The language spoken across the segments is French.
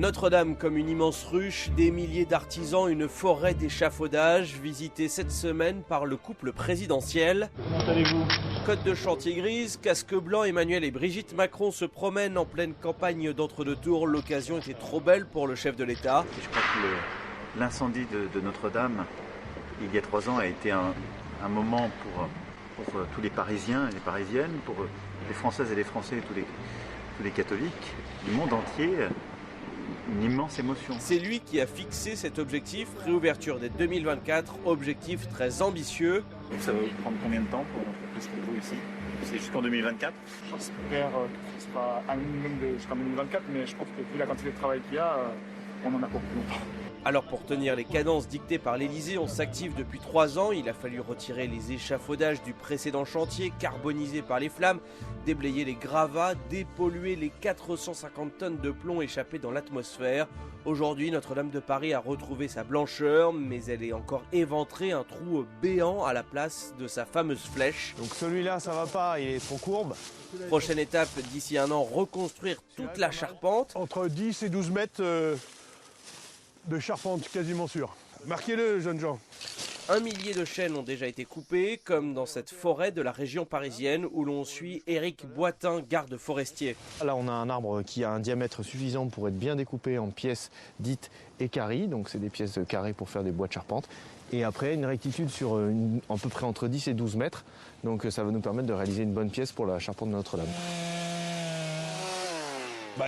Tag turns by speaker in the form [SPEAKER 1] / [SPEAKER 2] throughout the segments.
[SPEAKER 1] Notre-Dame comme une immense ruche, des milliers d'artisans, une forêt d'échafaudage, visitée cette semaine par le couple présidentiel.
[SPEAKER 2] Comment allez-vous ?
[SPEAKER 1] Côte de chantier grise, casque blanc, Emmanuel et Brigitte Macron se promènent en pleine campagne d'entre-deux tours. L'occasion était trop belle pour le chef de l'État.
[SPEAKER 3] Je crois que l'incendie de Notre-Dame, il y a 3 ans, a été un moment pour tous les Parisiens et les Parisiennes, pour les Françaises et les Français et tous les catholiques du monde entier. Une immense émotion.
[SPEAKER 1] C'est lui qui a fixé cet objectif, réouverture dès 2024, objectif très ambitieux.
[SPEAKER 3] Donc ça va vous prendre combien de temps pour l'entreprise pour vous ici ? C'est jusqu'en 2024 ?
[SPEAKER 2] J'espère que ce sera un minimum jusqu'en 2024, mais je pense que vu la quantité de travail qu'il y a, on en a pour plus longtemps.
[SPEAKER 1] Alors pour tenir les cadences dictées par l'Élysée, on s'active depuis 3 ans. Il a fallu retirer les échafaudages du précédent chantier, carbonisés par les flammes, déblayer les gravats, dépolluer les 450 tonnes de plomb échappées dans l'atmosphère. Aujourd'hui, Notre-Dame de Paris a retrouvé sa blancheur, mais elle est encore éventrée, un trou béant à la place de sa fameuse flèche.
[SPEAKER 4] Donc celui-là, ça va pas, il est trop courbe.
[SPEAKER 1] Prochaine étape, d'ici 1 an, reconstruire toute la charpente.
[SPEAKER 4] Entre 10 et 12 mètres de charpente, quasiment sûr. Marquez-le, jeunes gens.
[SPEAKER 1] 1 millier de chênes ont déjà été coupés, comme dans cette forêt de la région parisienne où l'on suit Éric Boitin, garde forestier.
[SPEAKER 5] Là, on a un arbre qui a un diamètre suffisant pour être bien découpé en pièces dites équarries, donc c'est des pièces carrées pour faire des bois de charpente. Et après, une rectitude sur à peu près entre 10 et 12 mètres, donc ça va nous permettre de réaliser une bonne pièce pour la charpente de Notre-Dame.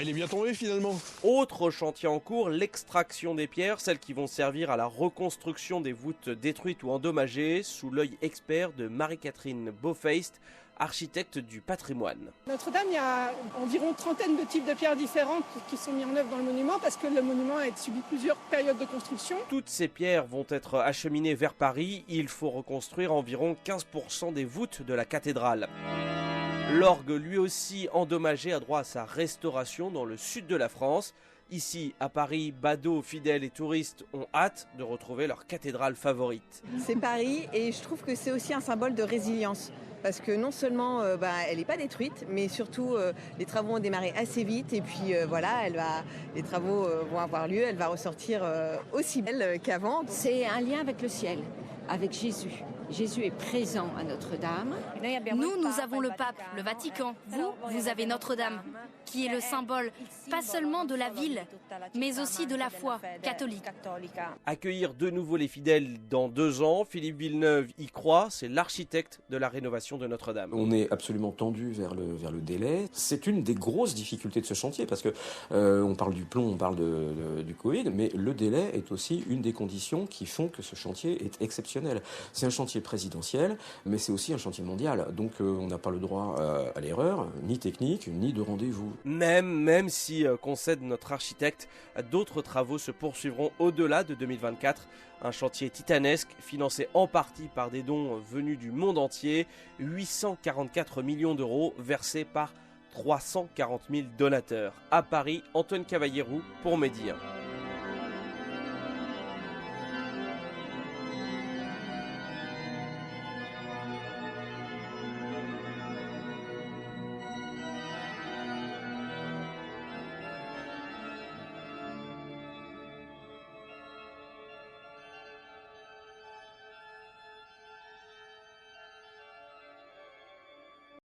[SPEAKER 4] Il est bien tombé finalement.
[SPEAKER 1] Autre chantier en cours, l'extraction des pierres, celles qui vont servir à la reconstruction des voûtes détruites ou endommagées, sous l'œil expert de Marie-Catherine Beaufeist, architecte du patrimoine.
[SPEAKER 6] Notre-Dame, il y a environ une trentaine de types de pierres différentes qui sont mis en œuvre dans le monument parce que le monument a subi plusieurs périodes de construction.
[SPEAKER 1] Toutes ces pierres vont être acheminées vers Paris. Il faut reconstruire environ 15% des voûtes de la cathédrale. L'orgue, lui aussi endommagé, a droit à sa restauration dans le sud de la France. Ici, à Paris, badauds, fidèles et touristes ont hâte de retrouver leur cathédrale favorite.
[SPEAKER 7] C'est Paris et je trouve que c'est aussi un symbole de résilience. Parce que non seulement elle n'est pas détruite, mais surtout les travaux ont démarré assez vite et puis les travaux vont avoir lieu, elle va ressortir aussi belle qu'avant.
[SPEAKER 8] C'est un lien avec le ciel, avec Jésus. Jésus est présent à Notre-Dame.
[SPEAKER 9] Nous avons le pape, le Vatican. Vous avez Notre-Dame, qui est le symbole, pas seulement de la ville, mais aussi de la foi catholique.
[SPEAKER 1] Accueillir de nouveau les fidèles dans 2 ans, Philippe Villeneuve y croit, c'est l'architecte de la rénovation de Notre-Dame.
[SPEAKER 10] On est absolument tendu vers le délai. C'est une des grosses difficultés de ce chantier, parce que on parle du plomb, on parle du Covid, mais le délai est aussi une des conditions qui font que ce chantier est exceptionnel. C'est un chantier présidentiel, mais c'est aussi un chantier mondial. Donc on n'a pas le droit à l'erreur, ni technique, ni de rendez-vous.
[SPEAKER 1] Même si, concède notre architecte, d'autres travaux se poursuivront au-delà de 2024. Un chantier titanesque, financé en partie par des dons venus du monde entier, 844 millions d'euros versés par 340 000 donateurs. À Paris, Antoine Cavallierou pour Média.